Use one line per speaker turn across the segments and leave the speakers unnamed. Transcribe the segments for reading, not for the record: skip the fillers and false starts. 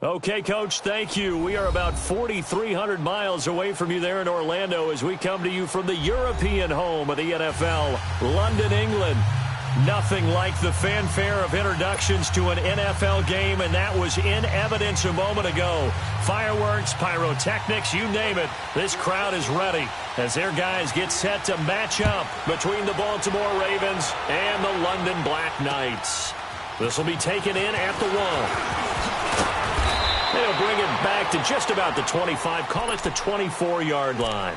Okay, Coach, thank you. We are about 4,300 miles away from you there in Orlando as we come to you from the European home of the NFL, London, England. Nothing like the fanfare of introductions to an NFL game, and that was in evidence a moment ago. Fireworks, pyrotechnics, you name it. This crowd is ready as their guys get set to match up between the Baltimore Ravens and the London Black Knights. This will be taken in at the 1. They'll bring it back to just about the 25, call it the 24-yard line.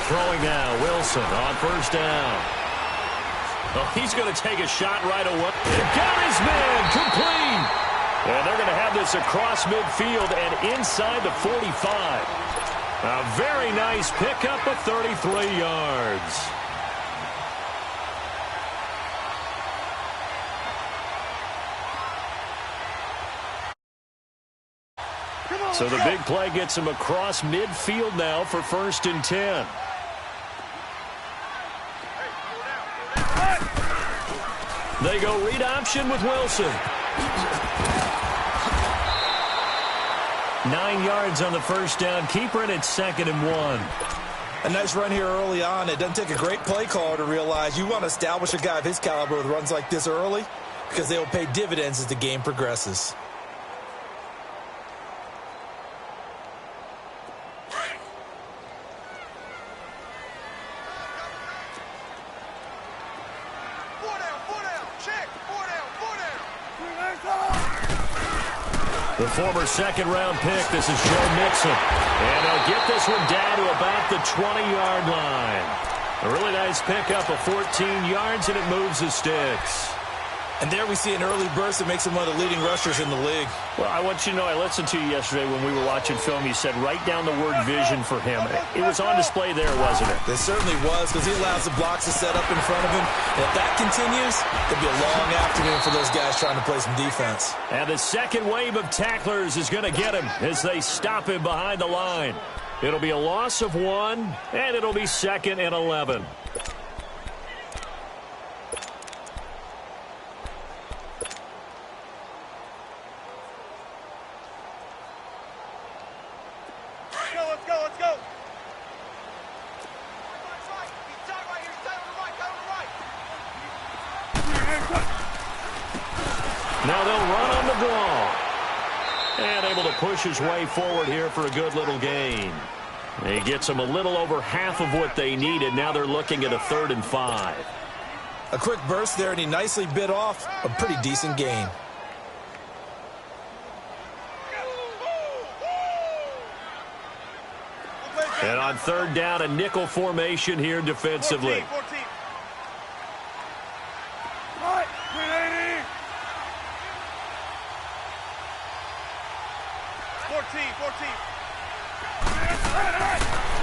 Throwing now, Wilson on first down. Oh, he's going to take a shot right away. Got his man, complete. And they're going to have this across midfield and inside the 45. A very nice pickup of 33 yards. So the big play gets him across midfield now for 1st and 10. They go read option with Wilson. 9 yards on the first down. Keeper, and it's 2nd and 1.
A nice run here early on. It doesn't take a great play caller to realize you want to establish a guy of his caliber with runs like this early because they will pay dividends as the game progresses.
The former second-round pick, this is Joe Mixon. And he'll get this one down to about the 20-yard line. A really nice pickup of 14 yards, and it moves the sticks.
And there we see an early burst that makes him one of the leading rushers in the league.
Well, I want you to know, I listened to you yesterday when we were watching film. You said write down the word vision for him. It was on display there, wasn't it?
It certainly was, because he allows the blocks to set up in front of him. And if that continues, it'll be a long afternoon for those guys trying to play some defense.
And the second wave of tacklers is going to get him as they stop him behind the line. It'll be a loss of 1, and it'll be 2nd and 11. Now they'll run on the draw. And able to push his way forward here for a good little gain. He gets them a little over half of what they needed. Now they're looking at a 3rd and 5.
A quick burst there, and he nicely bit off a pretty decent gain.
And on 3rd down, a nickel formation here defensively.
14.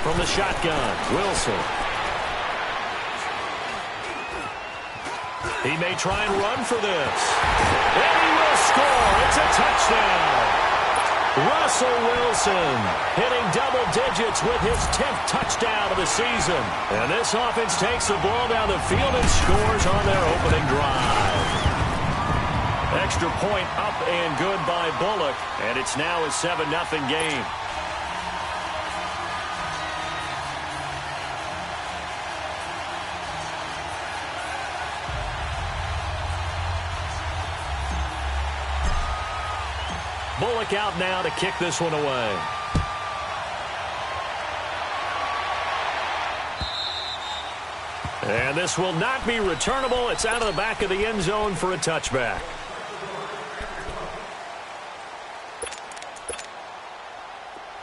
From the shotgun, Wilson. He may try and run for this. And he will score. It's a touchdown. Russell Wilson hitting double digits with his 10th touchdown of the season. And this offense takes the ball down the field and scores on their opening drive. Extra point up and good by Bullock. And it's now a 7-0 game. Bullock out now to kick this one away. And this will not be returnable. It's out of the back of the end zone for a touchback.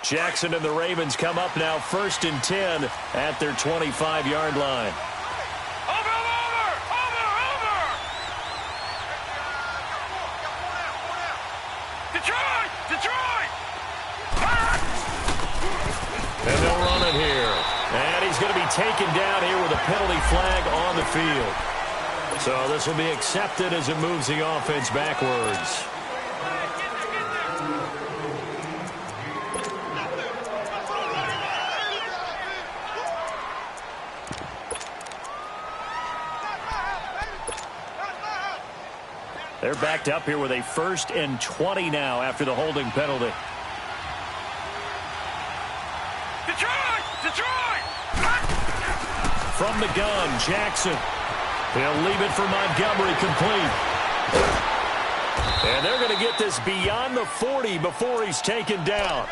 Jackson and the Ravens come up now 1st and 10 at their 25-yard line. And they'll run it here. And he's going to be taken down here with a penalty flag on the field. So this will be accepted as it moves the offense backwards. They're backed up here with a 1st and 20 now after the holding penalty. Detroit! From the gun, Jackson. He'll leave it for Montgomery, complete. And they're going to get this beyond the 40 before he's taken down.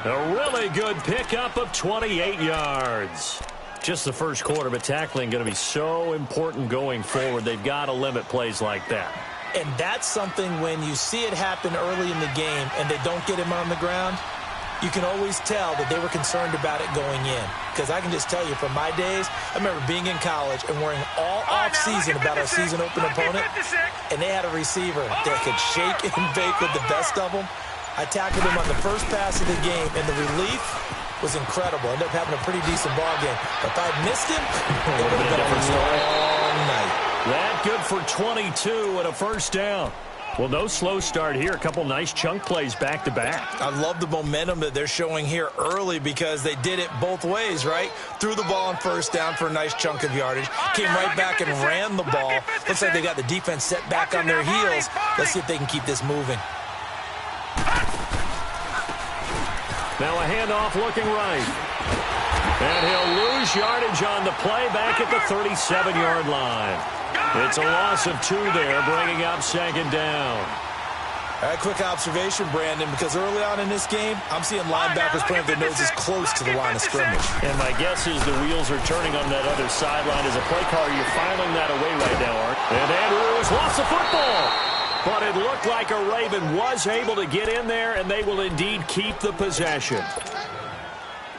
A really good pickup of 28 yards. Just the first quarter, but tackling going to be so important going forward. They've got to limit plays like that.
And that's something when you see it happen early in the game and they don't get him on the ground, you can always tell that they were concerned about it going in. Because I can just tell you from my days, I remember being in college and worrying all off-season about our season-open opponent, and they had a receiver that could shake and bake with the best of them. I tackled him on the first pass of the game, and the relief was incredible. Ended up having a pretty decent ball game. But if I'd missed him, it would have been a long night.
That good for 22 and a first down. Well, no slow start here. A couple nice chunk plays back-to-back.
I love the momentum that they're showing here early because they did it both ways, right? Threw the ball on first down for a nice chunk of yardage. Came right back and ran the ball. Looks like they got the defense set back on their heels. Let's see if they can keep this moving.
Now a handoff looking right. And he'll lose yardage on the play back at the 37-yard line. It's a loss of 2 there, bringing up 2nd down.
All right, quick observation, Brandon, because early on in this game, I'm seeing linebackers putting their noses close to the line of scrimmage.
And my guess is the wheels are turning on that other sideline. As a play caller, you're filing that away right now, Art. And Andrews lost the football. But it looked like a Raven was able to get in there, and they will indeed keep the possession.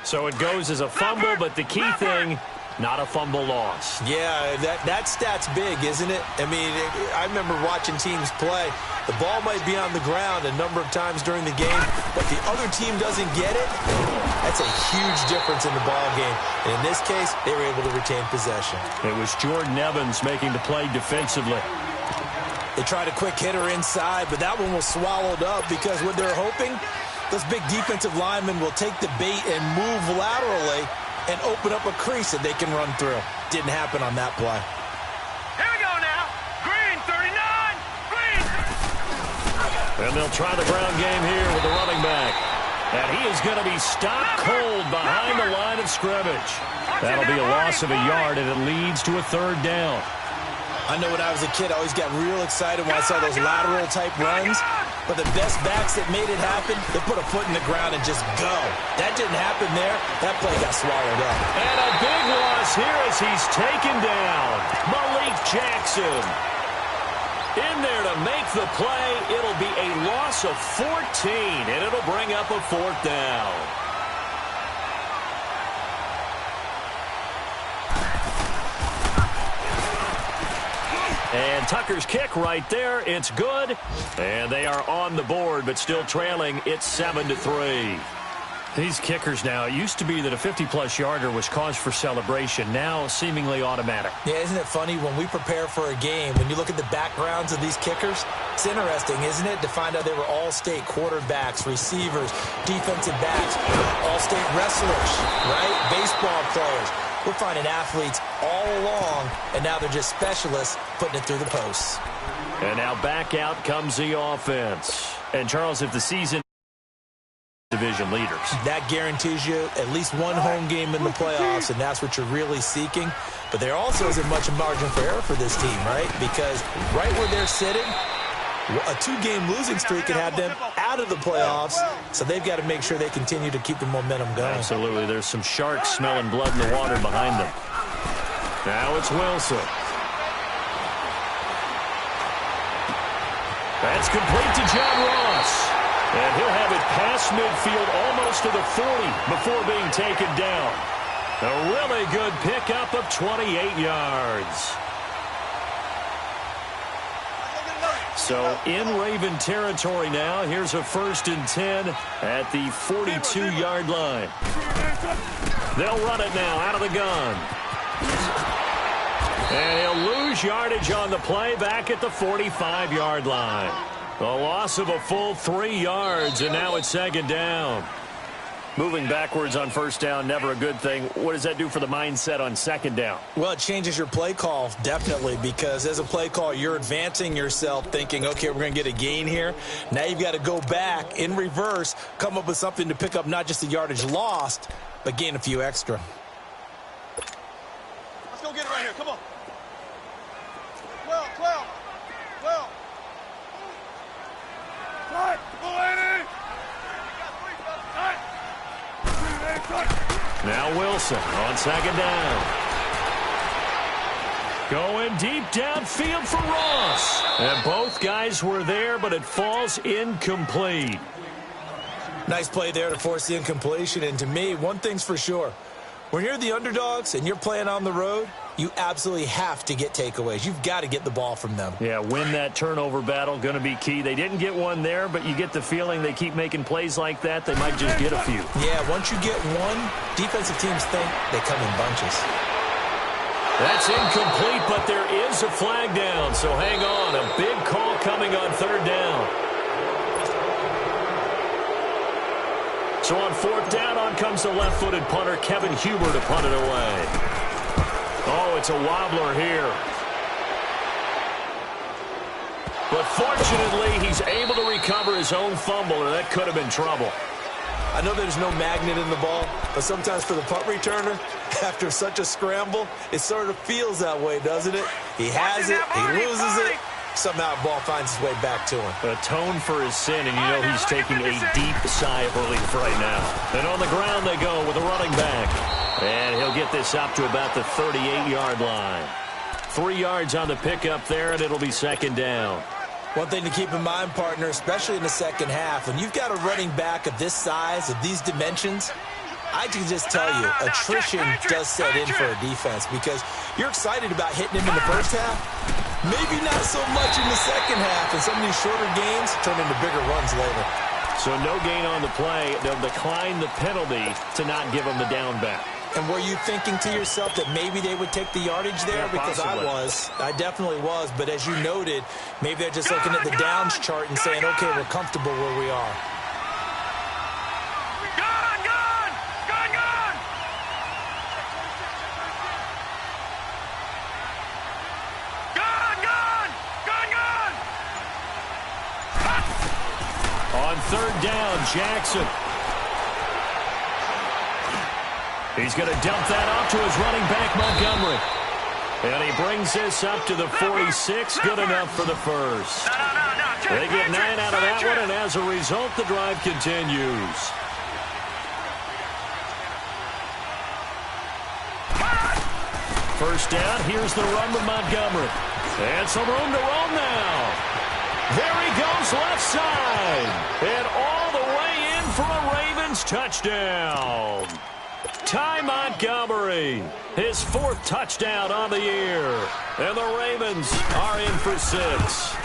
So it goes as a fumble, but the key thing, not a fumble loss.
Yeah, that stat's big, isn't it? I mean, I remember watching teams play. The ball might be on the ground a number of times during the game, but the other team doesn't get it. That's a huge difference in the ball game. And in this case, they were able to retain possession.
It was Jordan Evans making the play defensively.
They tried a quick hitter inside, but that one was swallowed up because what they're hoping, those big defensive linemen will take the bait and move laterally and open up a crease that they can run through. Didn't happen on that play.
Here we go now. Green, 39. Green.
And they'll try the ground game here with the running back. And he is going to be stopped cold behind the line of scrimmage. That'll be a loss of a yard, and it leads to a 3rd down.
I know when I was a kid, I always got real excited when I saw those lateral-type runs. But the best backs that made it happen, they put a foot in the ground and just go. That didn't happen there. That play got swallowed up.
And a big loss here as he's taken down. Malik Jackson in there to make the play. It'll be a loss of 14, and it'll bring up a 4th down. And Tucker's kick right there. It's good. And they are on the board, but still trailing. It's 7-3. These kickers now, it used to be that a 50-plus yarder was cause for celebration. Now seemingly automatic.
Yeah, isn't it funny when we prepare for a game, when you look at the backgrounds of these kickers, it's interesting, isn't it, to find out they were all-state quarterbacks, receivers, defensive backs, all-state wrestlers, right? Baseball players. We're finding athletes all along, and now they're just specialists putting it through the posts.
And now back out comes the offense. And, Charles, if the season division leaders.
That guarantees you at least one home game in the playoffs, and that's what you're really seeking. But there also isn't much margin for error for this team, right? Because right where they're sitting, a 2-game losing streak could have them out of the playoffs, so they've got to make sure they continue to keep the momentum going.
Absolutely. There's some sharks smelling blood in the water behind them. Now it's Wilson. That's complete to John Ross. And he'll have it past midfield almost to the 40 before being taken down. A really good pickup of 28 yards. So in Raven territory now. Here's a 1st and 10 at the 42-yard line. They'll run it now out of the gun. And he'll lose yardage on the play back at the 45-yard line. A loss of a full 3 yards, and now it's 2nd down. Moving backwards on 1st down, never a good thing. What does that do for the mindset on 2nd down?
Well, it changes your play call, definitely, because as a play call, you're advancing yourself thinking, okay, we're going to get a gain here. Now you've got to go back in reverse, come up with something to pick up not just the yardage lost, but gain a few extra.
Let's go get it right here. Come on. 12. Tight. Mulaney.
Now Wilson on 2nd down. Going deep downfield for Ross. And both guys were there, but it falls incomplete.
Nice play there to force the incompletion. And to me, one thing's for sure. When you're the underdogs and you're playing on the road, you absolutely have to get takeaways. You've got to get the ball from them.
Yeah, win that turnover battle, going to be key. They didn't get one there, but you get the feeling they keep making plays like that, they might just get a few.
Yeah, once you get one, defensive teams think they come in bunches.
That's incomplete, but there is a flag down, so hang on. A big call coming on 3rd down. So on 4th down, on comes the left-footed punter, Kevin Huber, to punt it away. Oh, it's a wobbler here. But fortunately, he's able to recover his own fumble, or that could have been trouble.
I know there's no magnet in the ball, but sometimes for the punt returner, after such a scramble, it sort of feels that way, doesn't it? He has it, he loses it, somehow the ball finds its way back to him.
Atone for his sin, and you know he's taking a deep sigh of relief right now. And on the ground they go with a running back. And he'll get this up to about the 38-yard line. 3 yards on the pickup there, and it'll be 2nd down.
One thing to keep in mind, partner, especially in the second half, when you've got a running back of this size, of these dimensions, I can just tell you, attrition does set in for a defense because you're excited about hitting him in the first half. Maybe not so much in the second half, and some of these shorter games turn into bigger runs later.
So no gain on the play. They'll decline the penalty to not give him the down back.
And were you thinking to yourself that maybe they would take the yardage there?
Yeah,
because
possibly.
I definitely was. But as you noted, maybe they're just looking at the downs chart and saying, okay, we're comfortable where we are.
On 3rd down, Jackson. He's going to dump that off to his running back, Montgomery. And he brings this up to the 46. Good enough for the first. They get 9 out of that one, and as a result, the drive continues. First down, here's the run with Montgomery. And some room to roll now. There he goes left side. And all the way in for a Ravens touchdown. Ty Montgomery, his 4th touchdown on the year. And the Ravens are in for 6.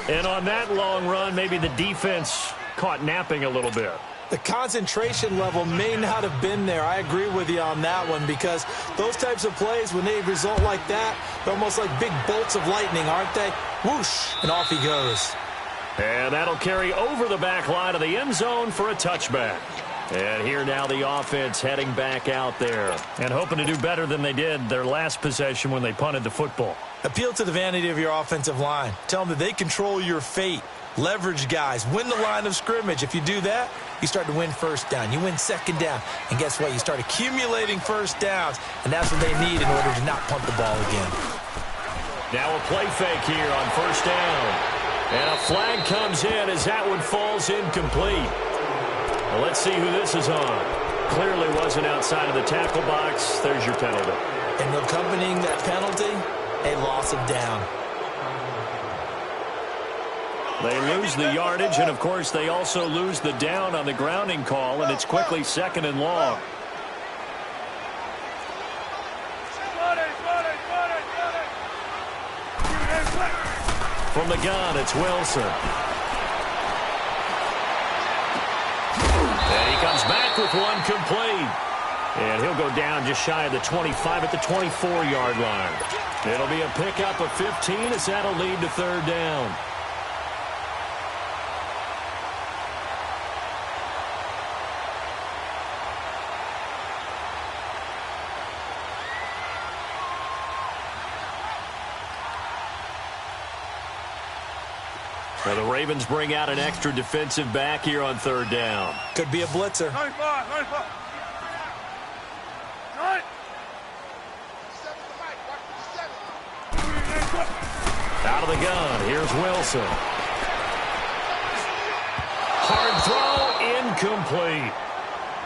And on that long run, maybe the defense caught napping a little bit.
The concentration level may not have been there. I agree with you on that one because those types of plays, when they result like that, they're almost like big bolts of lightning, aren't they? Whoosh, and off he goes.
And that'll carry over the back line of the end zone for a touchback. And here now the offense heading back out there and hoping to do better than they did their last possession when they punted the football.
Appeal to the vanity of your offensive line. Tell them that they control your fate. Leverage guys. Win the line of scrimmage. If you do that, you start to win first down. You win 2nd down. And guess what? You start accumulating first downs. And that's what they need in order to not punt the ball again.
Now a play fake here on 1st down. And a flag comes in as that one falls incomplete. Well, let's see who this is on. Clearly wasn't outside of the tackle box. There's your penalty.
And accompanying that penalty, a loss of down.
They lose the yardage, and, of course, they also lose the down on the grounding call, and it's quickly 2nd and long. From the gun, it's Wilson. And he comes back with one complete. And he'll go down just shy of the 25 at the 24-yard line. It'll be a pickup of 15 as that'll lead to third down. Now the Ravens bring out an extra defensive back here on third down.
Could be a blitzer.
Out of the gun, here's Wilson. Hard throw, incomplete.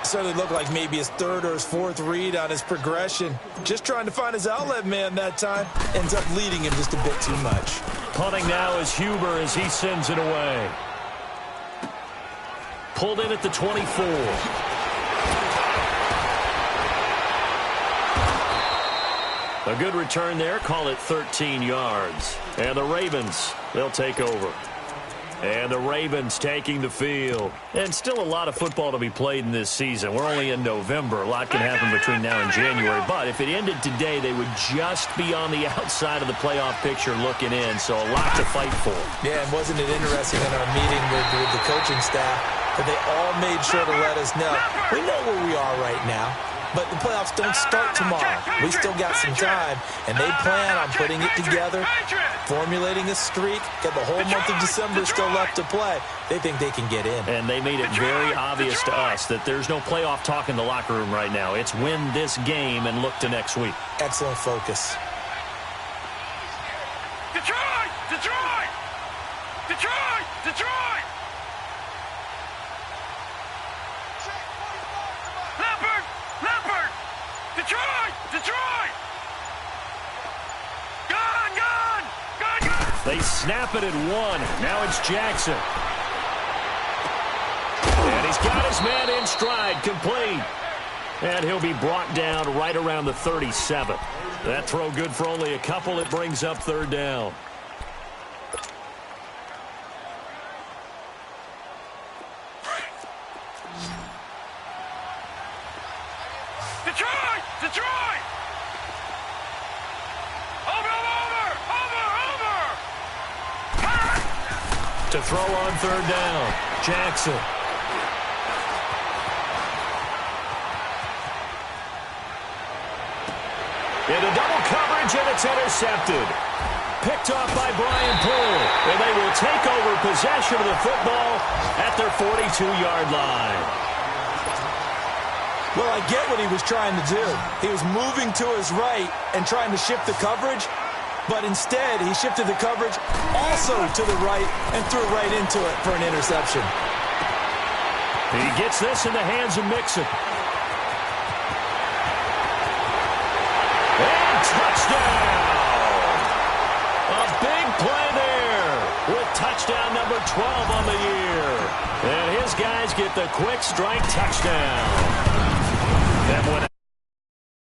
Certainly looked like maybe his third or his fourth read on his progression. Just trying to find his outlet man that time. Ends up leading him just a bit too much.
Punting now is Huber as he sends it away. Pulled in at the 24. A good return there. Call it 13 yards. And the Ravens, they'll take over. And the Ravens taking the field. And still a lot of football to be played in this season. We're only in November. A lot can happen between now and January. But if it ended today, they would just be on the outside of the playoff picture looking in. So a lot to fight for.
Yeah, and wasn't it interesting in our meeting with the coaching staff that they all made sure to let us know. We know where we are right now. But the playoffs don't start tomorrow. We still got some time, and they plan on putting it together, formulating a streak, got the whole month of December still left to play. They think they can get in.
And they made it very obvious to us that there's no playoff talk in the locker room right now. It's win this game and look to next week.
Excellent focus.
Detroit! Detroit! Detroit! Detroit! Leopard! Leopard! Detroit! Detroit! Gone! Gone! Gone! Gone!
They snap it at one. Now it's Jackson. And he's got his man in stride, complete. And he'll be brought down right around the 37. That throw good for only a couple. It brings up third down.
Detroit! Detroit! Over! Over! Over! Over!
To throw on third down, Jackson. Into double coverage, and it's intercepted. Picked off by Brian Poole, and they will take over possession of the football at their 42-yard line.
Well, I get what he was trying to do. He was moving to his right and trying to shift the coverage, but instead he shifted the coverage also to the right and threw right into it for an interception.
He gets this in the hands of Mixon. And touchdown! A big play there with touchdown number 12 on the year. And his guys get the quick strike touchdown. That one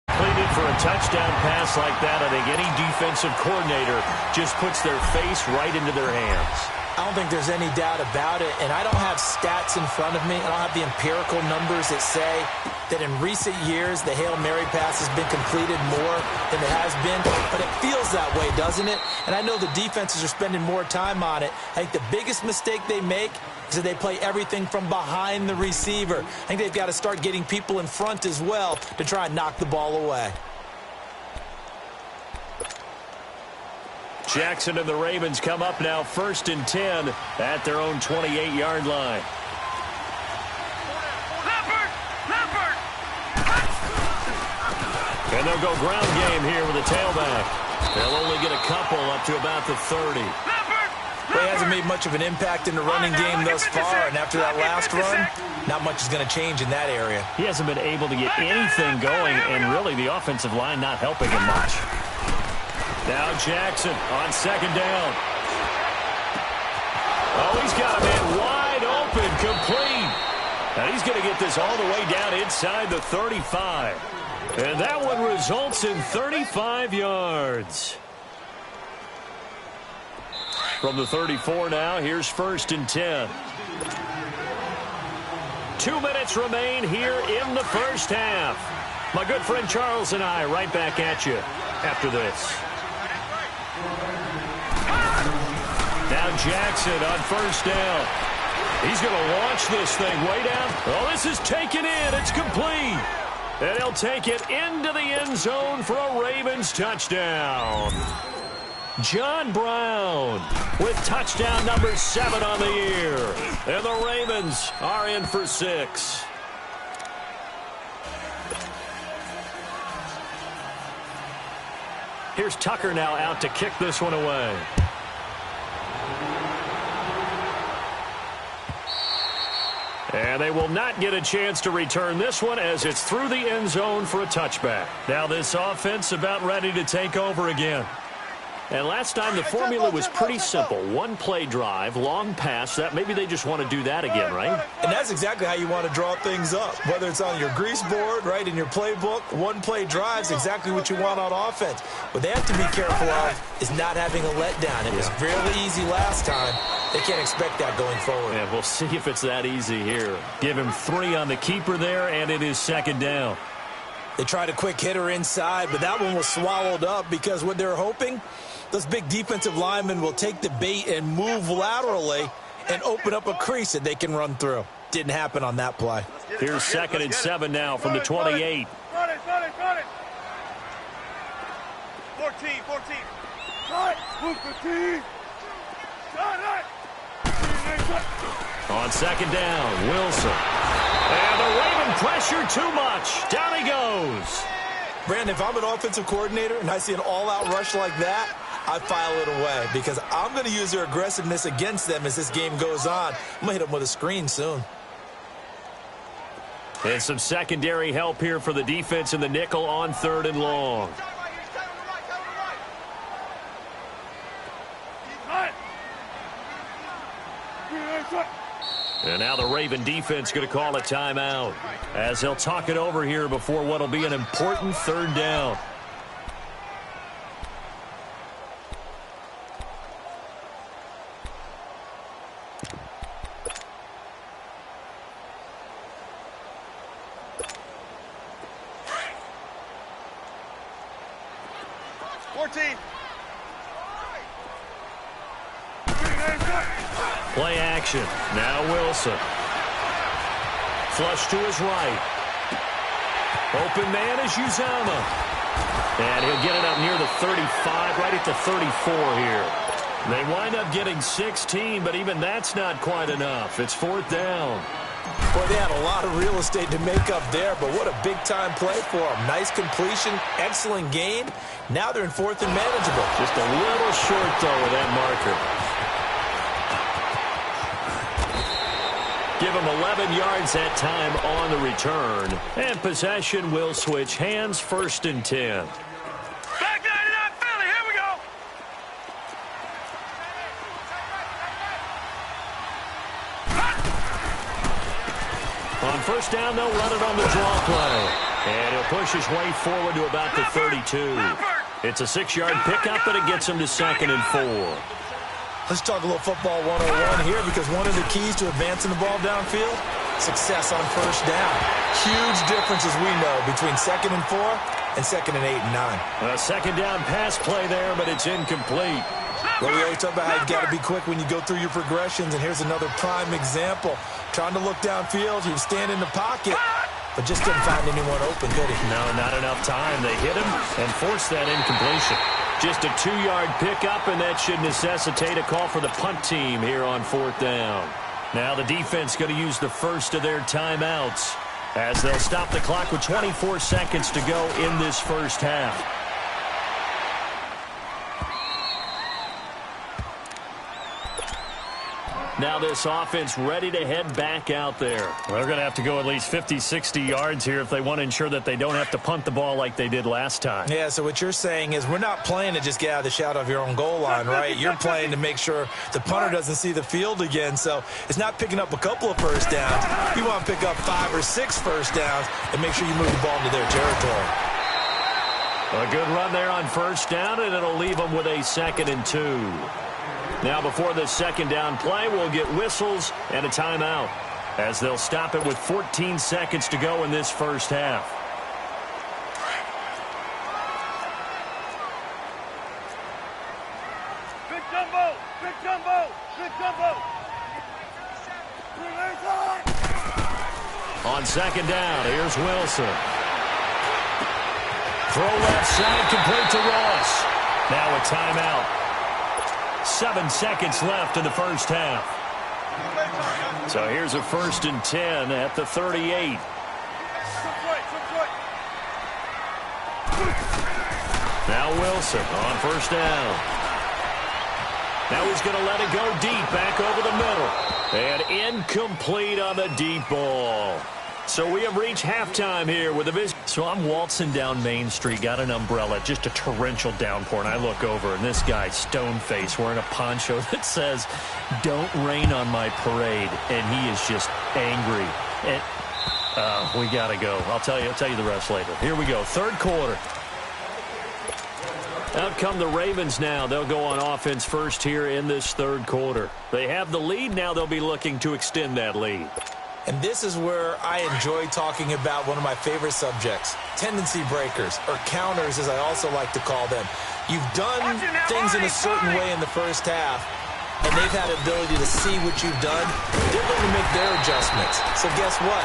completed for a touchdown pass like that. I think any defensive coordinator just puts their face right into their hands.
I don't think there's any doubt about it, and I don't have stats in front of me. I don't have the empirical numbers that say that in recent years the Hail Mary pass has been completed more than it has been, but it feels that way, doesn't it? And I know the defenses are spending more time on it. I think the biggest mistake they make is that they play everything from behind the receiver. I think they've got to start getting people in front as well to try and knock the ball away.
Jackson and the Ravens come up now 1st and 10 at their own 28-yard line.
Leopard! Leopard!
And they'll go ground game here with a tailback. They'll only get a couple up to about the 30.
Well, he hasn't made much of an impact in the running game thus far, and after that last run, not much is going to change in that area.
He hasn't been able to get anything going, and really the offensive line not helping him much. Now Jackson on second down. Oh, he's got a man wide open, complete. And he's going to get this all the way down inside the 35. And that one results in 35 yards. From the 34 now, here's 1st and 10. 2 minutes remain here in the first half. My good friend Charles and I right back at you after this. Now Jackson on 1st down. He's going to launch this thing way down. Oh, this is taken in. It's complete. And he'll take it into the end zone for a Ravens touchdown. John Brown with touchdown number 7 on the year. And the Ravens are in for 6. Here's Tucker now out to kick this one away. And they will not get a chance to return this one as it's through the end zone for a touchback. Now this offense about ready to take over again. And last time the formula was pretty simple. One play drive, long pass. That maybe they just want to do that again, right?
And that's exactly how you want to draw things up. Whether it's on your grease board, right, in your playbook, one play drive is exactly what you want on offense. What they have to be careful of is not having a letdown. It was fairly easy last time. They can't expect that going forward.
Yeah, we'll see if it's that easy here. Give him 3 on the keeper there, and it is 2nd down.
They tried a quick hitter inside, but that one was swallowed up because what they're hoping, those big defensive linemen will take the bait and move laterally and open up a crease that they can run through. Didn't happen on that play.
Here's 2nd and 7 now from the 28.
14. Cut. 15.
On 2nd down, Wilson. And the Raven pressure too much. Down he goes.
Brandon, if I'm an offensive coordinator and I see an all-out rush like that, I file it away because I'm going to use their aggressiveness against them as this game goes on. I'm going to hit them with a screen soon.
And some secondary help here for the defense in the nickel on 3rd and long. And now the Raven defense going to call a timeout as they'll talk it over here before what will be an important 3rd down. Play action. Now Wilson. Flush to his right. Open man is Uzama. And he'll get it up near the 35, right at the 34 here. They wind up getting 16, but even that's not quite enough. It's 4th down.
Boy, they had a lot of real estate to make up there, but what a big-time play for them. Nice completion, excellent gain. Now they're in 4th and manageable.
Just a little short, though, with that marker. Give him 11 yards that time on the return. And possession will switch hands, 1st and 10.
Back 99 Philly, here we go.
On 1st down, they'll run it on the draw play. And he'll push his way forward to about the 32. It's a 6-yard pickup, but it gets him to 2nd and 4.
Let's talk a little football 101 here because one of the keys to advancing the ball downfield, success on 1st down. Huge difference, as we know, between 2nd and 4 and 2nd and 8 and 9.
A 2nd down pass play there, but it's incomplete.
Well, we always talk about how you've got to be quick when you go through your progressions, and here's another prime example. Trying to look downfield, he was standing in the pocket, but just couldn't find anyone open, did he?
No, not enough time. They hit him and forced that incompletion. Just a 2-yard pickup, and that should necessitate a call for the punt team here on 4th down. Now the defense going to use the first of their timeouts as they'll stop the clock with 24 seconds to go in this first half. Now this offense ready to head back out there. They're going to have to go at least 50, 60 yards here if they want to ensure that they don't have to punt the ball like they did last time.
Yeah, so what you're saying is we're not playing to just get out of the shadow of your own goal line, right? You're playing to make sure the punter doesn't see the field again. So it's not picking up a couple of first downs. You want to pick up 5 or 6 first downs and make sure you move the ball into their territory.
A good run there on 1st down, and it'll leave them with a 2nd and 2. Now before this second down play, we'll get whistles and a timeout, as they'll stop it with 14 seconds to go in this first half.
Good gumbo! Good gumbo! Good gumbo!
On second down, here's Wilson. Throw left side, complete to Ross. Now a timeout. 7 seconds left in the first half. So here's a 1st and 10 at the 38. Now Wilson on first down. Now he's going to let it go deep, back over the middle. And incomplete on the deep ball. So we have reached halftime here with a visit. So I'm waltzing down Main Street, got an umbrella, just a torrential downpour, and I look over, and this guy, stone-faced, wearing a poncho that says, "Don't rain on my parade," and he is just angry. And we got to go. I'll tell you the rest later. Here we go, third quarter. Out come the Ravens now. They'll go on offense first here in this third quarter. They have the lead. Now they'll be looking to extend that lead.
And this is where I enjoy talking about one of my favorite subjects, tendency breakers, or counters as I also like to call them. You've done things in a certain way in the first half, and they've had the ability to see what you've done. They're going to make their adjustments. So guess what?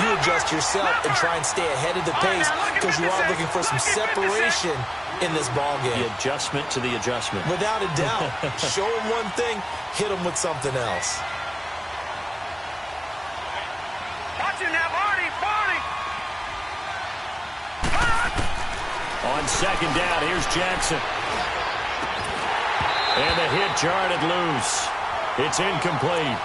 You adjust yourself and try and stay ahead of the pace because you are looking for some separation in this ballgame.
The adjustment to the adjustment.
Without a doubt. Show them one thing, hit them with something else.
On second down, here's Jackson. And the hit jarred it loose. It's incomplete.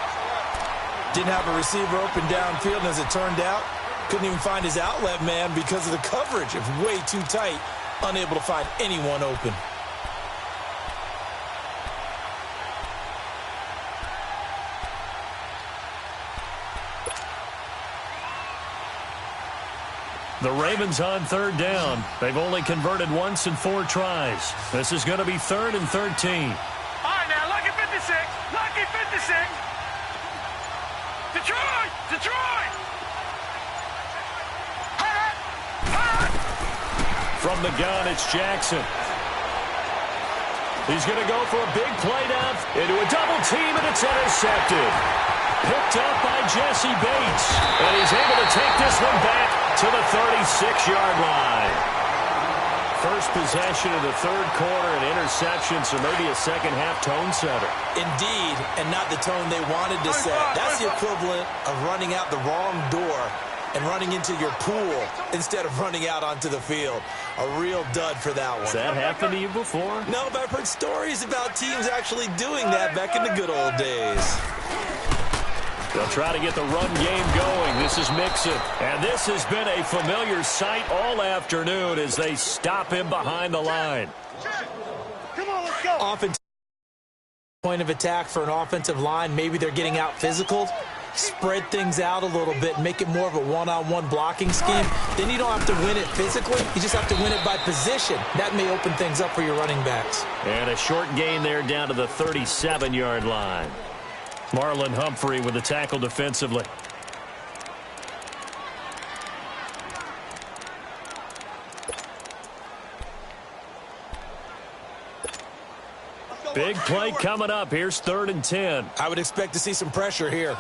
Didn't have a receiver open downfield, and as it turned out, couldn't even find his outlet man because of the coverage. It was way too tight, unable to find anyone open.
The Ravens on third down. They've only converted once in 4 tries. This is going to be 3rd and 13.
All right, now, lucky 56. Lucky 56. Detroit! Detroit!
From the gun, it's Jackson. He's going to go for a big play down into a double team, and it's intercepted. Picked up by Jesse Bates. And he's able to take this one back to the 36-yard line. First possession of the third quarter, an interception, so maybe a second-half tone setter.
Indeed, and not the tone they wanted to set. That's the equivalent of running out the wrong door and running into your pool instead of running out onto the field. A real dud for that one.
Has that happened to you before?
No, but I've heard stories about teams actually doing that back in the good old days.
They'll try to get the run game going. This is Mixon. And this has been a familiar sight all afternoon as they stop him behind the line.
Come on, let's go.
Offensive point of attack for an offensive line. Maybe they're getting out physical. Spread things out a little bit, make it more of a one-on-one blocking scheme. Then you don't have to win it physically. You just have to win it by position. That may open things up for your running backs.
And a short gain there down to the 37-yard line. Marlon Humphrey with the tackle defensively. Big play coming up. Here's 3rd and 10.
I would expect to see some pressure here.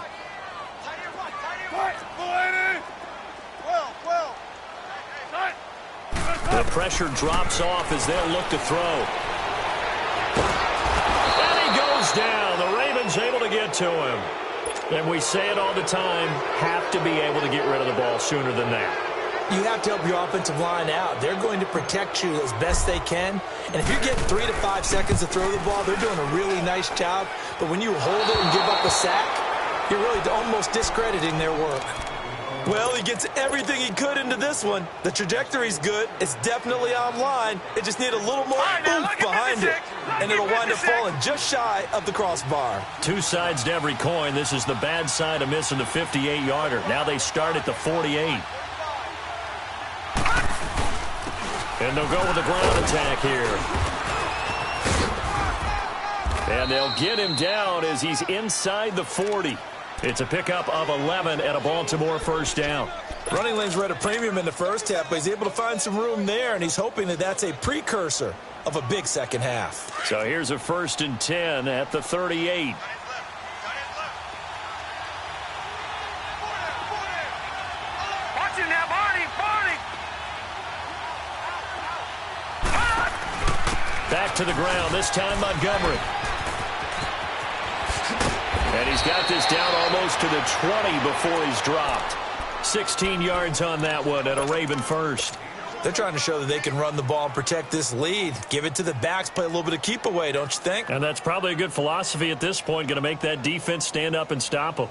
The pressure drops off as they'll look to throw. And he goes down. The Ravens able to get to him. And we say it all the time, have to be able to get rid of the ball sooner than that.
You have to help your offensive line out. They're going to protect you as best they can. And if you're getting 3 to 5 seconds to throw the ball, they're doing a really nice job. But when you hold it and give up a sack, you're really almost discrediting their work. Well, he gets everything he could into this one. The trajectory's good. It's definitely online. It just needs a little more oomph behind it. And it'll wind up falling just shy of the crossbar.
2 sides to every coin. This is the bad side of missing the 58-yarder. Now they start at the 48. And they'll go with a ground attack here. And they'll get him down as he's inside the 40. It's a pickup of 11 and a Baltimore first down.
Running lanes were at a premium in the first half, but he's able to find some room there, and he's hoping that that's a precursor of a big second half.
So here's a 1st and 10 at the 38.
Watching now, Barney.
Back to the ground, this time Montgomery. And he's got this down almost to the 20 before he's dropped. 16 yards on that one and a Raven first.
They're trying to show that they can run the ball and protect this lead. Give it to the backs, play a little bit of keep away, don't you think?
And that's probably a good philosophy at this point, going to make that defense stand up and stop them.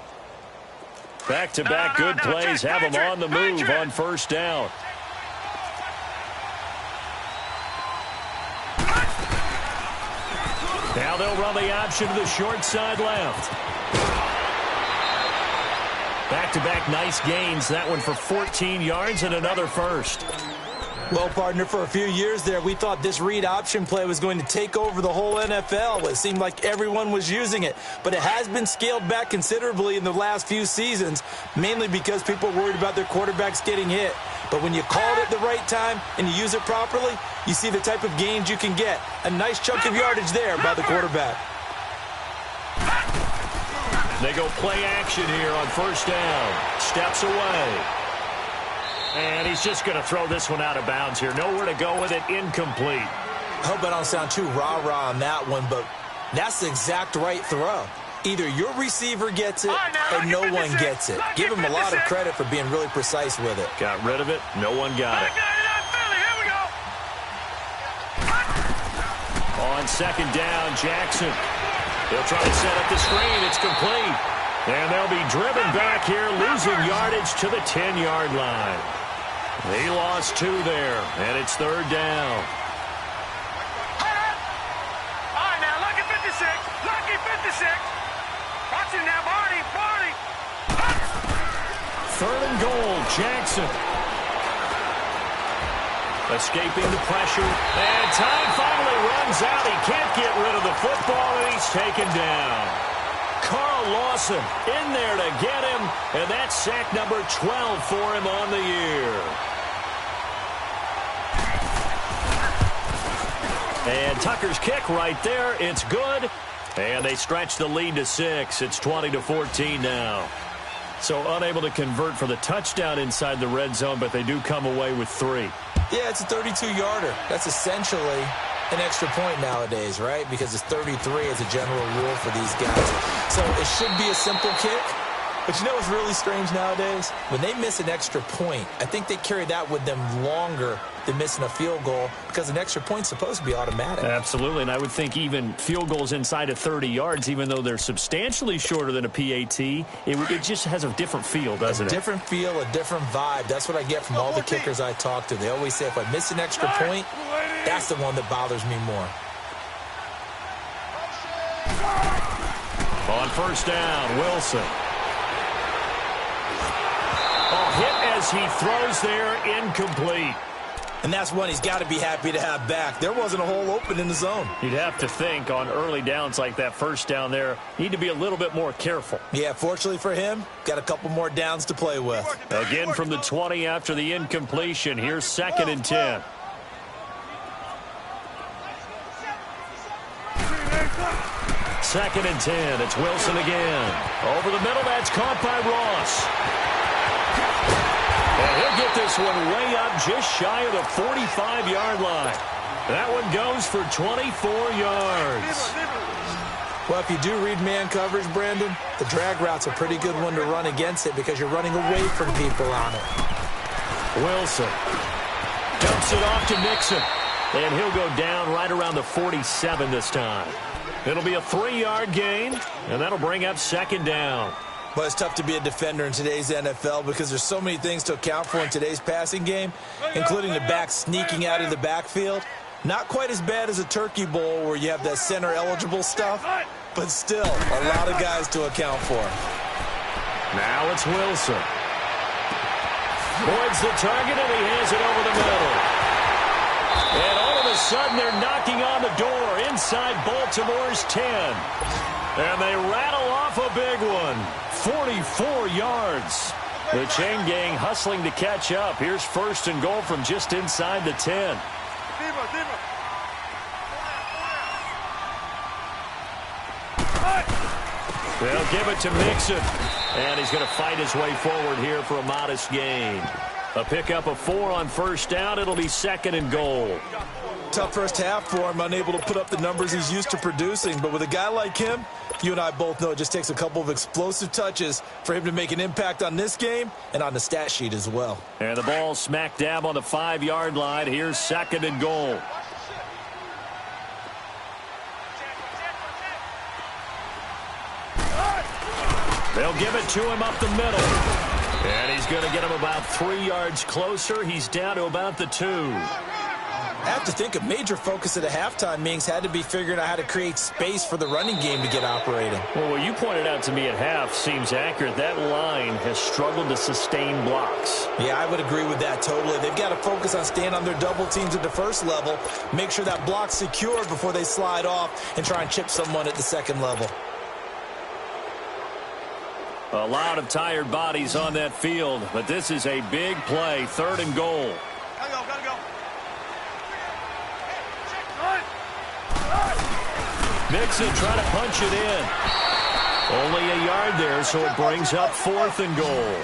Back-to-back good plays have them on the move on first down. Now they'll run the option to the short side left. Back-to-back nice gains. That one for 14 yards and another first.
Well, partner, for a few years there, we thought this read option play was going to take over the whole NFL. It seemed like everyone was using it. But it has been scaled back considerably in the last few seasons, mainly because people are worried about their quarterbacks getting hit. But when you call it at the right time and you use it properly, you see the type of gains you can get. A nice chunk of yardage there by the quarterback.
They go play action here on first down. Steps away. And he's just going to throw this one out of bounds here. Nowhere to go with it. Incomplete.
I hope I don't sound too rah-rah on that one, but that's the exact right throw. Either your receiver gets it or no one gets it. Give him a lot of credit for being really precise with it.
Got rid of it. No one got it. On second down, Jackson. He'll try to set up the screen. It's complete. And they'll be driven back here, losing yardage to the 10-yard line. He lost 2 there, and it's third down.
All right, now, lucky 56. Watching now, Barney.
Third and goal, Jackson. Escaping the pressure, and time finally runs out. He can't get rid of the football, and he's taken down. Carl Lawson in there to get him, and that's sack number 12 for him on the year. And Tucker's kick right there. It's good, and they stretch the lead to 6. It's 20-14 now. So unable to convert for the touchdown inside the red zone, but they do come away with 3.
Yeah, it's a 32-yarder. That's essentially an extra point nowadays, right? Because it's 33 as a general rule for these guys. So it should be a simple kick. But you know what's really strange nowadays? When they miss an extra point, I think they carry that with them longer than missing a field goal because an extra point's supposed to be automatic.
Absolutely, and I would think even field goals inside of 30 yards, even though they're substantially shorter than a PAT, it just has a different feel, doesn't it?
A different feel, a different vibe. That's what I get from all the kickers I talk to. They always say if I miss an extra point, that's the one that bothers me more.
On first down, Wilson. Hit as he throws there, incomplete.
And that's one he's got to be happy to have back. There wasn't a hole open in the zone.
You'd have to think on early downs like that first down there, need to be a little bit more careful.
Yeah, fortunately for him, got a couple more downs to play with.
Again from the 20 after the incompletion. Here's 2nd and 10. Second and 10. It's Wilson again. Over the middle, that's caught by Ross. And he'll get this one way up just shy of the 45-yard line. That one goes for 24 yards.
Well, if you do read man coverage, Brandon, the drag route's a pretty good one to run against it because you're running away from people on it.
Wilson dumps it off to Nixon. And he'll go down right around the 47 this time. It'll be a 3-yard gain, and that'll bring up 2nd down.
Well, it's tough to be a defender in today's NFL because there's so many things to account for in today's passing game, including the back sneaking out of the backfield. Not quite as bad as a turkey bowl where you have that center-eligible stuff, but still a lot of guys to account for.
Now it's Wilson. Boyd's the target, and he hands it over the middle. And all of a a sudden, they're knocking on the door inside Baltimore's 10. And they rattle off a big one. 44 yards. The chain gang hustling to catch up. Here's first and goal from just inside the 10. They'll give it to Mixon. And he's going to fight his way forward here for a modest gain. A pickup of 4 on first down. It'll be second and goal.
Tough first half for him, unable to put up the numbers he's used to producing. But with a guy like him, you and I both know it just takes a couple of explosive touches for him to make an impact on this game and on the stat sheet as well.
And the ball smack dab on the 5-yard line. Here's second and goal. They'll give it to him up the middle. And he's going to get him about 3 yards closer. He's down to about the 2.
I have to think a major focus at a halftime means had to be figuring out how to create space for the running game to get operating.
Well, what you pointed out to me at half seems accurate. That line has struggled to sustain blocks.
Yeah, I would agree with that totally. They've got to focus on staying on their double teams at the first level, make sure that block's secured before they slide off and try and chip someone at the second level.
A lot of tired bodies on that field, but this is a big play. Third and goal.
Gotta go.
Mixon trying to punch it in. Only a yard there, so it brings up fourth and goal.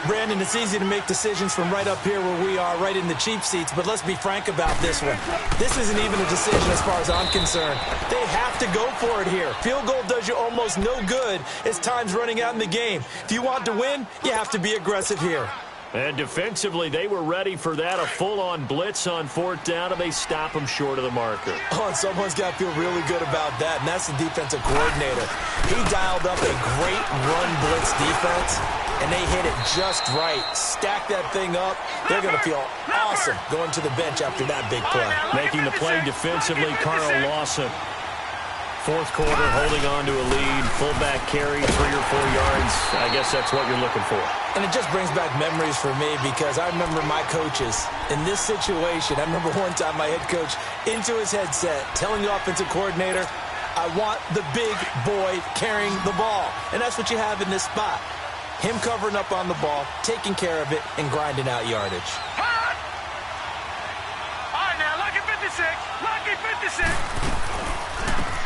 Brandon, it's easy to make decisions from right up here where we are, right in the cheap seats, but let's be frank about this one. This isn't even a decision as far as I'm concerned. They have to go for it here. Field goal does you almost no good as time's running out in the game. If you want to win, you have to be aggressive here.
And defensively, they were ready for that. A full-on blitz on fourth down, and they stop them short of the marker.
Oh, and someone's got to feel really good about that, and that's the defensive coordinator. He dialed up a great run blitz defense, and they hit it just right. Stack that thing up. They're going to feel awesome going to the bench after that big play.
Making the play defensively, Carl Lawson. Fourth quarter, holding on to a lead. Fullback carry, 3 or 4 yards. I guess that's what you're looking for.
And it just brings back memories for me because I remember my coaches in this situation. I remember one time my head coach into his headset telling the offensive coordinator, I want the big boy carrying the ball. And that's what you have in this spot. Him covering up on the ball, taking care of it, and grinding out yardage.
All right, now, lucky 56. Lucky 56.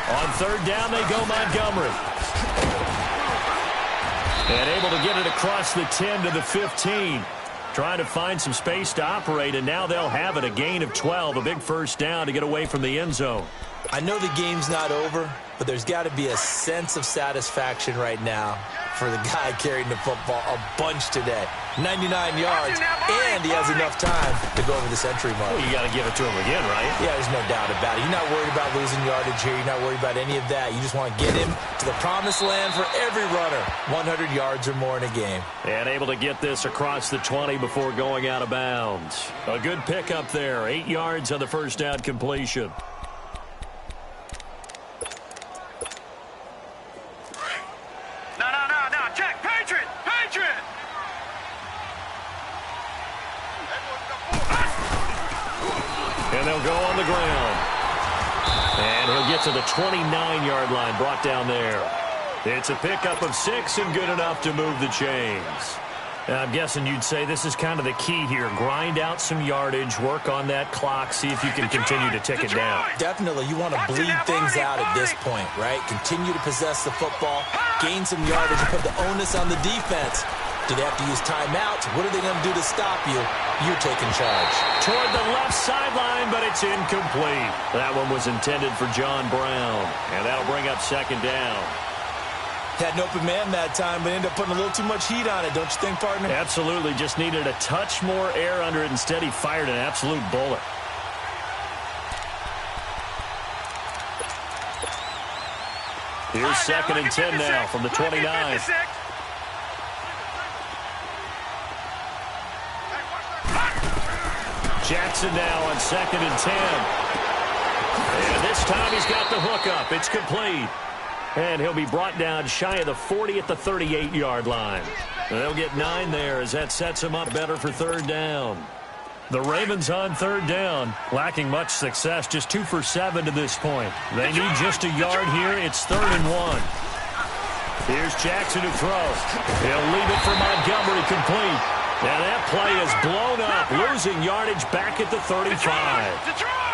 On third down, they go Montgomery. And able to get it across the 10 to the 15. Trying to find some space to operate, and now they'll have it. A gain of 12, a big first down to get away from the end zone.
I know the game's not over, but there's got to be a sense of satisfaction right now for the guy carrying the football a bunch today. 99 yards, and he has enough time to go over the century mark.
Well, you got to give it to him again, right?
Yeah, there's no doubt about it. You're not worried about losing yardage here. You're not worried about any of that. You just want to get him to the promised land for every runner. 100 yards or more in a game.
And able to get this across the 20 before going out of bounds. A good pickup there. 8 yards on the first down completion.
No. Check. Patriot.
And they'll go on the ground. And he'll get to the 29-yard line, brought down there. It's a pickup of 6 and good enough to move the chains. Now, I'm guessing you'd say this is kind of the key here. Grind out some yardage, work on that clock, see if you can continue to tick it down.
Definitely. You want to bleed things out at this point, right? Continue to possess the football, gain some yardage, and put the onus on the defense. Do they have to use timeouts? What are they going to do to stop you? You're taking charge.
Toward the left sideline, but it's incomplete. That one was intended for John Brown, and that'll bring up second down.
Had an open man that time, but ended up putting a little too much heat on it, don't you think, partner?
Absolutely. Just needed a touch more air under it. Instead, he fired an absolute bullet. Here's second and 10 now from the 29. Jackson now on second and 10. And this time he's got the hook up. It's complete. And he'll be brought down shy of the 40 at the 38-yard line. And they'll get 9 there as that sets him up better for third down. The Ravens on third down, lacking much success, just 2 for 7 to this point. They need just a yard here. It's 3rd and 1. Here's Jackson to throw. He'll leave it for Montgomery, complete. And that play is blown up, losing yardage back at the 35.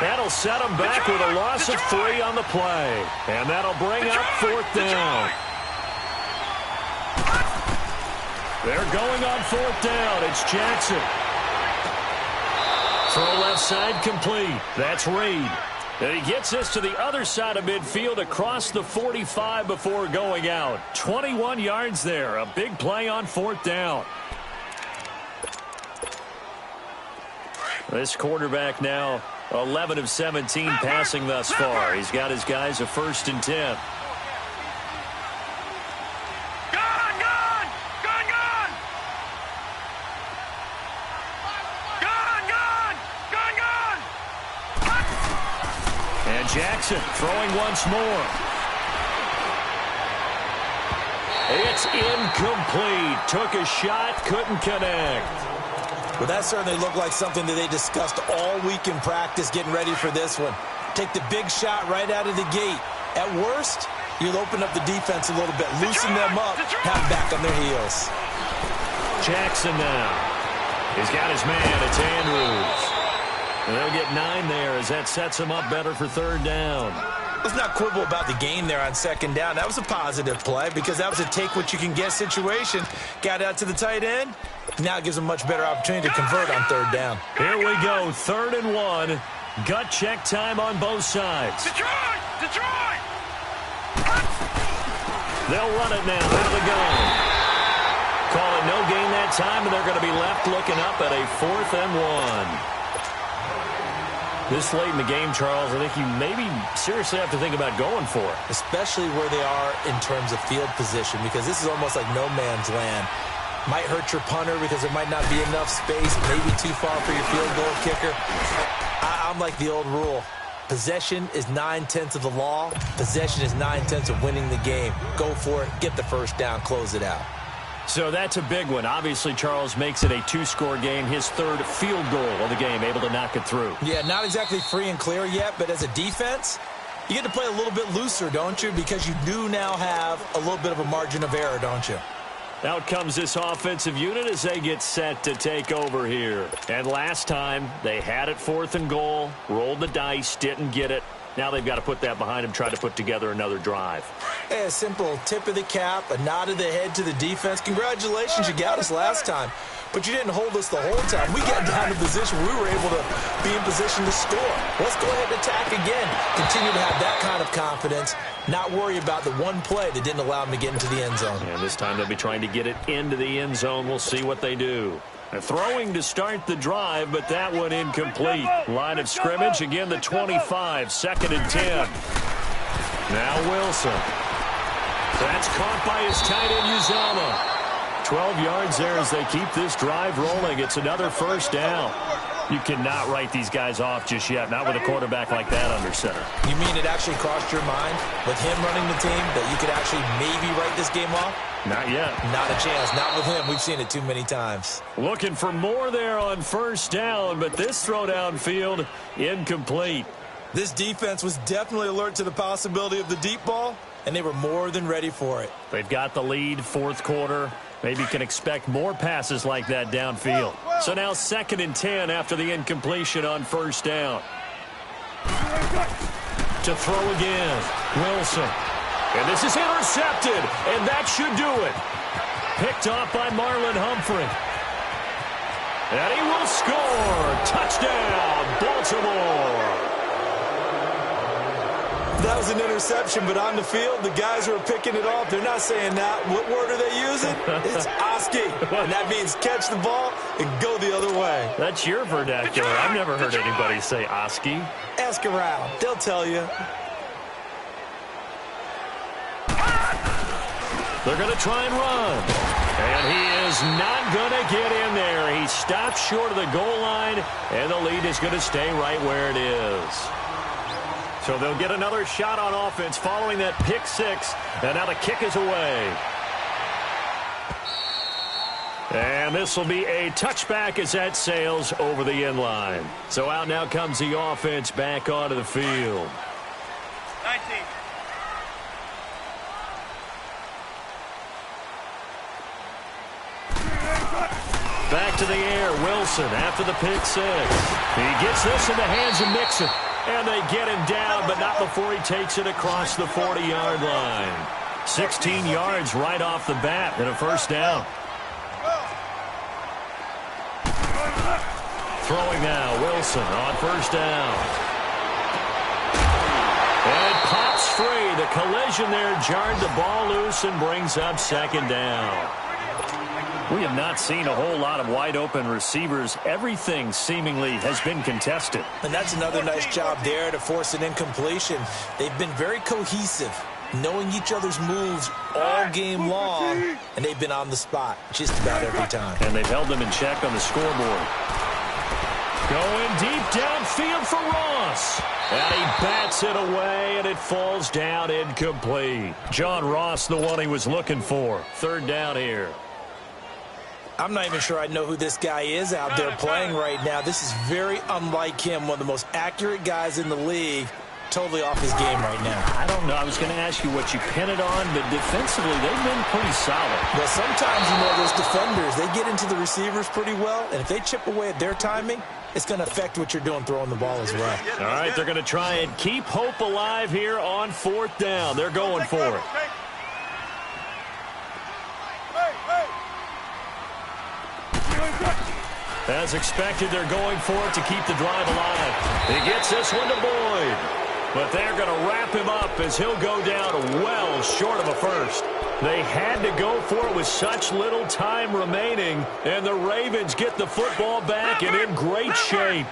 That'll set them back with a loss of 3 on the play. And that'll bring up 4th down. They're going on 4th down. It's Jackson. Throw left side complete. That's Reed. And he gets this to the other side of midfield across the 45 before going out. 21 yards there. A big play on 4th down. This quarterback now 11 of 17 passing thus far. He's got his guys a 1st and 10. Jackson throwing once more. It's incomplete. Took a shot, couldn't connect.
Well, that certainly looked like something that they discussed all week in practice getting ready for this one. Take the big shot right out of the gate. At worst, you'll open up the defense a little bit, loosen them up, have them back on their heels.
Jackson now. He's got his man. It's Andrews. And they'll get 9 there as that sets them up better for 3rd down.
Let's not quibble about the gain there on 2nd down. That was a positive play because that was a take-what-you-can-get situation. Got out to the tight end. Now it gives them a much better opportunity to convert on 3rd down.
Here we go, 3rd and 1. Gut check time on both sides.
Detroit!
They'll run it now out of the gun. Call it no gain that time, and they're going to be left looking up at a 4th and 1. This late in the game, Charles, I think you maybe seriously have to think about going for it.
Especially where they are in terms of field position, because this is almost like no man's land. Might hurt your punter because there might not be enough space, maybe too far for your field goal kicker. I'm like the old rule. Possession is 9/10 of the law. Possession is 9/10 of winning the game. Go for it, get the 1st down, close it out.
So that's a big one. Obviously, Charles makes it a 2-score game. His 3rd field goal of the game, able to knock it through.
Yeah, not exactly free and clear yet, but as a defense, you get to play a little bit looser, don't you? Because you do now have a little bit of a margin of error, don't you?
Out comes this offensive unit as they get set to take over here. And last time, they had it 4th and goal, rolled the dice, didn't get it. Now they've got to put that behind them, try to put together another drive.
Hey, a simple tip of the cap, a nod of the head to the defense. Congratulations, you got us last time. But you didn't hold us the whole time. We got down to position where we were able to be in position to score. Let's go ahead and attack again. Continue to have that kind of confidence. Not worry about the one play that didn't allow them to get into the end zone.
And this time they'll be trying to get it into the end zone. We'll see what they do. Throwing to start the drive, but that one incomplete. Line of scrimmage, again the 25, 2nd and 10. Now Wilson. That's caught by his tight end, Uzama. 12 yards there as they keep this drive rolling. It's another 1st down. You cannot write these guys off just yet, not with a quarterback like that under center.
You mean it actually crossed your mind with him running the team that you could actually maybe write this game off?
Not yet.
Not a chance. Not with him. We've seen it too many times.
Looking for more there on 1st down, but this throw downfield incomplete.
This defense was definitely alert to the possibility of the deep ball, and they were more than ready for it.
They've got the lead, 4th quarter. Maybe you can expect more passes like that downfield. So now 2nd and 10 after the incompletion on 1st down. To throw again, Wilson. And this is intercepted, and that should do it. Picked off by Marlon Humphrey. And he will score. Touchdown, Baltimore.
That was an interception, but on the field, the guys who are picking it off, they're not saying that. What word are they using? It's Oski. And that means catch the ball and go the other way.
That's your vernacular. I've never heard anybody say Oski.
Ask around. They'll tell you.
They're going to try and run. And he is not going to get in there. He stops short of the goal line, and the lead is going to stay right where it is. So they'll get another shot on offense following that pick 6, and now the kick is away. And this will be a touchback as that sails over the end line. So out now comes the offense back onto the field.
19.
Back to the air, Wilson after the pick six. He gets this in the hands of Mixon. And they get him down, but not before he takes it across the 40-yard line. 16 yards right off the bat and a first down. Throwing now, Wilson on first down. And it pops free. The collision there jarred the ball loose and brings up second down. We have not seen a whole lot of wide-open receivers. Everything seemingly has been contested.
And that's another nice job there to force an incompletion. They've been very cohesive, knowing each other's moves all game long, and they've been on the spot just about every time.
And they've held them in check on the scoreboard. Going deep downfield for Ross. And he bats it away, and it falls down incomplete. John Ross, the one he was looking for. Third down here.
I'm not even sure I know who this guy is out there playing right now. This is very unlike him, one of the most accurate guys in the league. Totally off his game right now.
I don't know. I was going to ask you what you pin it on, but defensively, they've been pretty solid.
Well, sometimes, those defenders, they get into the receivers pretty well, and if they chip away at their timing, it's going to affect what you're doing throwing the ball as well.
All right, they're going to try and keep hope alive here on fourth down. They're going for it. As expected, they're going for it to keep the drive alive. He gets this one to Boyd. But they're going to wrap him up as he'll go down well short of a first. They had to go for it with such little time remaining. And the Ravens get the football back and in great shape.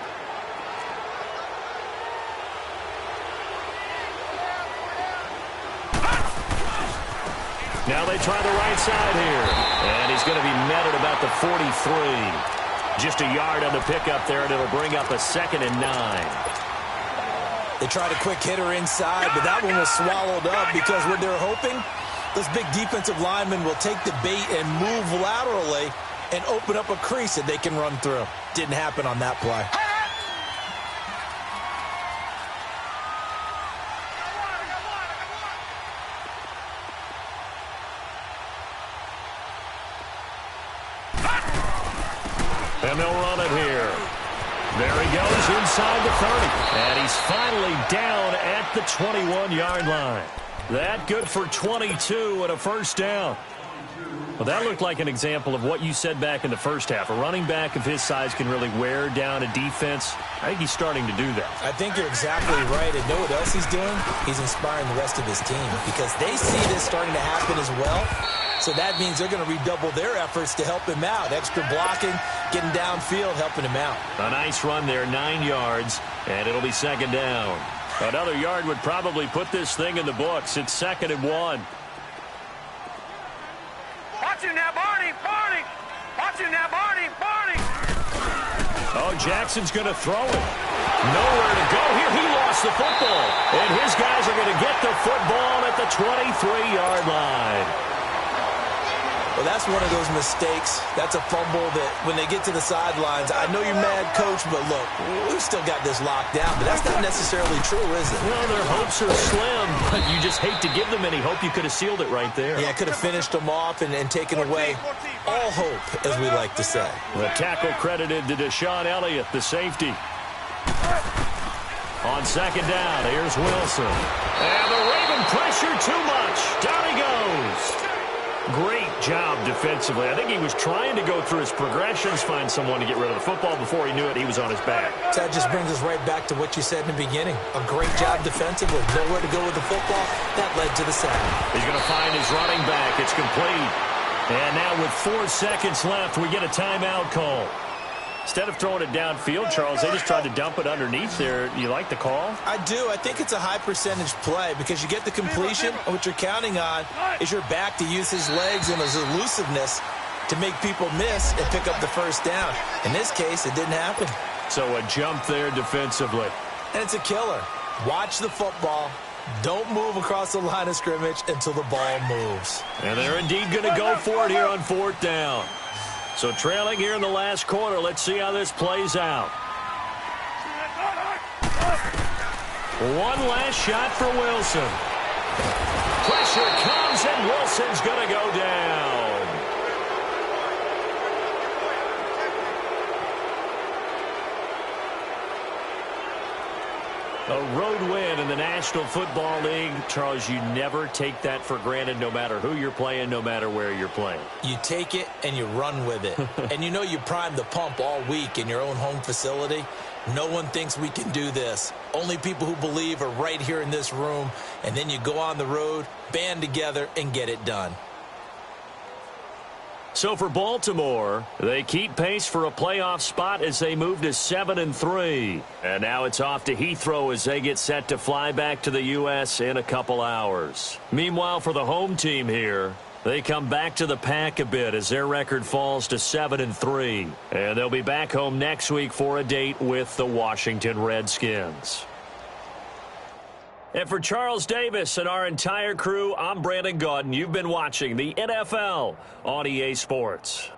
Now they try the right side here. And he's going to be met at about the 43. Just a yard on the pickup there, and it'll bring up a 2nd and 9.
They tried a quick hitter inside, but that one was swallowed up because what they're hoping, those big defensive linemen will take the bait and move laterally and open up a crease that they can run through. Didn't happen on that play.
And they'll run it here. There he goes inside the 30. And he's finally down at the 21-yard line. That good for 22 and a first down. Well, that looked like an example of what you said back in the first half. A running back of his size can really wear down a defense. I think he's starting to do that.
I think you're exactly right. And know what else he's doing? He's inspiring the rest of his team because they see this starting to happen as well. So that means they're going to redouble their efforts to help him out. Extra blocking, getting downfield, helping him out.
A nice run there, 9 yards, and it'll be second down. Another yard would probably put this thing in the books. It's 2nd and 1.
Watch him now, Barney, Barney. Watch him now, Barney, Barney.
Oh, Jackson's going to throw it. Nowhere to go here. He lost the football. And his guys are going to get the football at the 23-yard line.
Well, that's one of those mistakes. That's a fumble that when they get to the sidelines, I know you're mad, Coach, but look, we've still got this locked down. But that's not necessarily true, is it?
Well, their hopes are slim, but you just hate to give them any hope. You could have sealed it right there.
Yeah, could have finished them off and taken away all hope, as we like to say.
The tackle credited to Deshaun Elliott, the safety. On second down, here's Wilson. And the Raven pressure too much. Down he goes. Great job defensively. I think he was trying to go through his progressions, find someone to get rid of the football. Before he knew it, he was on his back.
So that just brings us right back to what you said in the beginning. A great job defensively. Nowhere to go with the football. That led to the sack.
He's going to find his running back. It's complete. And now with 4 seconds left, we get a timeout call. Instead of throwing it downfield, Charles, they just tried to dump it underneath there. You like the call?
I do. I think it's a high-percentage play because you get the completion, and what you're counting on is your back to use his legs and his elusiveness to make people miss and pick up the first down. In this case, it didn't happen.
So a jump there defensively.
And it's a killer. Watch the football. Don't move across the line of scrimmage until the ball moves.
And they're indeed going to go for it here on 4th down. So trailing here in the last quarter. Let's see how this plays out. One last shot for Wilson. Pressure comes, and Wilson's going to go down. A road win in the National Football League. Charles, you never take that for granted no matter who you're playing, no matter where you're playing.
You take it and you run with it. And you know you primed the pump all week in your own home facility. No one thinks we can do this. Only people who believe are right here in this room. And then you go on the road, band together, and get it done.
So for Baltimore, they keep pace for a playoff spot as they move to 7-3. And now it's off to Heathrow as they get set to fly back to the U.S. in a couple hours. Meanwhile, for the home team here, they come back to the pack a bit as their record falls to 7-3. And they'll be back home next week for a date with the Washington Redskins. And for Charles Davis and our entire crew, I'm Brandon Gaudin. You've been watching the NFL on EA Sports.